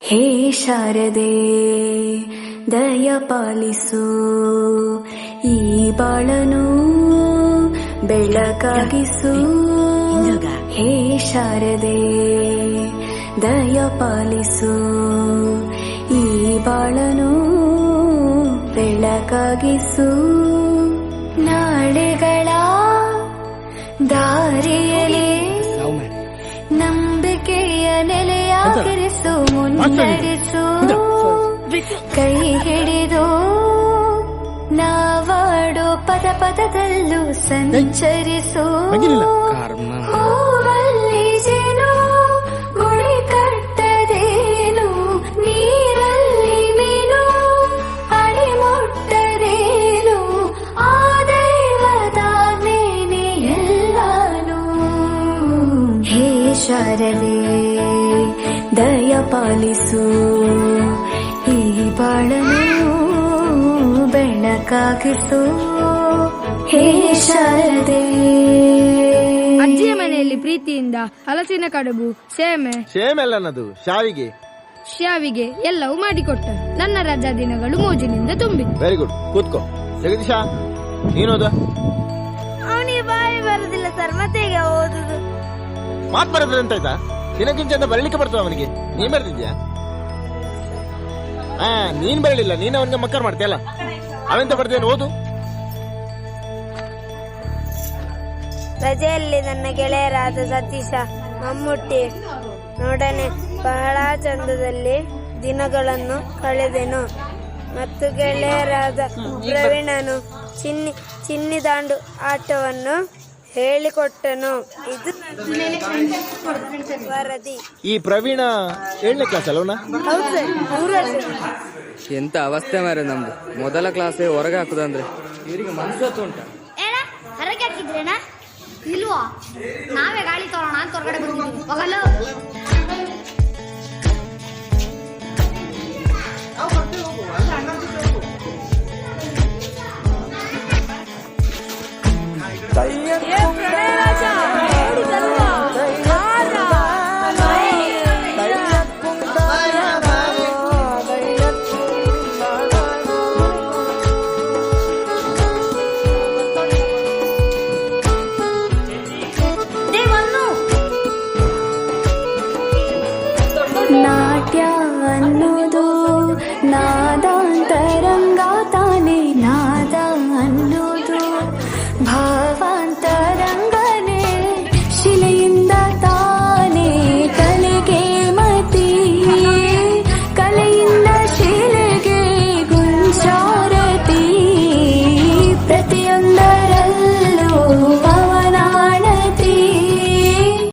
ಹೇ ಶಾರದೆ ದಯ ಪಾಲಿಸು, ಈ ಬಾಳನು ಬೆಳಕಾಗಿಸು. ಹೇ ಶಾರದೆ ದಯ ಪಾಲಿಸು, ಈ ಬಾಳನು ಬೆಳಕಾಗಿಸು. ನಾಳೆಗಳ ದಾರಿಯಲ್ಲಿ ನಂಬಿಕೆಯ ನೆಲೆಯಾಗಿರಿಸು, ಮುನ್ನಡೆಸು. ಕೈ ಹಿಡಿದು ನಾವಾಡೋ ಪದ ಪದದಲ್ಲೂ ಸಂಚರಿಸು. ಹೂವಲ್ಲಿ ಜೇನು ಗುಳಿ ಕಟ್ಟದೇನು, ನೀರಲ್ಲಿ ಮೀನು ಅಡಿ ಮುಟ್ಟದೇನು, ಆ ದೈವದಾಜ್ಞೆನೇ ಎಲ್ಲಾನು. ಹೇ ಶಾರದೆ ದಯ ಪಾಲಿಸು, ಈ ಬಾಳನು ಬೆಳಕಾಗಿಸು. ಹೇ ಶಾರದೆ. ಅಜ್ಜಿಯ ಮನೆಯಲ್ಲಿ ಪ್ರೀತಿಯಿಂದ ಹಲಸಿನ ಕಡುಬು, ಸೇಮೆ ನನ್ನದು ಶಾವಿಗೆ ಎಲ್ಲವೂ ಮಾಡಿಕೊಟ್ಟ. ನನ್ನ ರಜಾ ದಿನಗಳು ಮೋಜಿನಿಂದ ತುಂಬಿತ್ತು. ವೆರಿ ಗುಡ್, ಕೂತ್ಕೋ. ಜಗದೀಶ, ನೀನೋದ? ಅವನಿಗೆ ಬಾಯಿ ಬರುದಿಲ್ಲ ಸರ್, ಮತ್ತೆ ಈಗ ಓದುದು. ಮಾತ್ ಬರದ್ರೆ ಅಂತಾಯ್ತಾ? ದಿನಕ್ಕಿಂತ ಅಂತ ಬರಲಿಕ್ಕೆ ಬರ್ತವ ಅವನಿಗೆ. ನೀನ್ ಬರ್ತಿದ್ಯಾ? ನೀನ್ ಬರಲಿಲ್ಲ, ನೀನ್ ಅವನಿಗೆ ಮಕ್ಕರ್ ಮಾಡ್ತೀಯಲ್ಲ. ಅವೆಂತ ಬರ್ದೇನು, ಓದು. ರಜೆಯಲ್ಲಿ ನನ್ನ ಗೆಳೆಯರಾದ ಸತೀಶ, ಮಮ್ಮುಟ್ಟಿ ನೋಡನೆ ಬಹಳ ಚಂದದಲ್ಲಿ ದಿನಗಳನ್ನು ಕಳೆದೆನು. ಮತ್ತು ಗೆಳೆಯರಾದ ಪ್ರವೀಣನು ಚಿನ್ನಿ ದಾಂಡು ಆಟವನ್ನು ಹೇಳಿಕೊಟ್ಟನು. ಇದು ವರದಿ. ಈ ಪ್ರವೀಣ 7ನೇ ಕ್ಲಾಸ್ ಅಲ್ವನಾ? ಹೌದು ಸರ್, 3 ವರ್ಷ. ಎಂತ ಅವಸ್ಥೆ ಮಾರೆ ನಮ್ದು. ಮೊದಲ ಕ್ಲಾಸೇ ಹೊರಗೆ ಹಾಕುದಂದ್ರೆ ಇವರಿಗೆ ಮನಸ್ಸತ್ತು ಉಂಟ. ಹೊರಗೆ ಹಾಕಿದ್ರೇನಾ ಇಲ್ವಾ? ನಾವೇ ಗಾಳಿ ತೋರೋಣ ಅಂತ ಹೊರಗಡೆ ಬಂದಿದ್ದೀವಿ. ಹೋಗಲು ಕೈಯ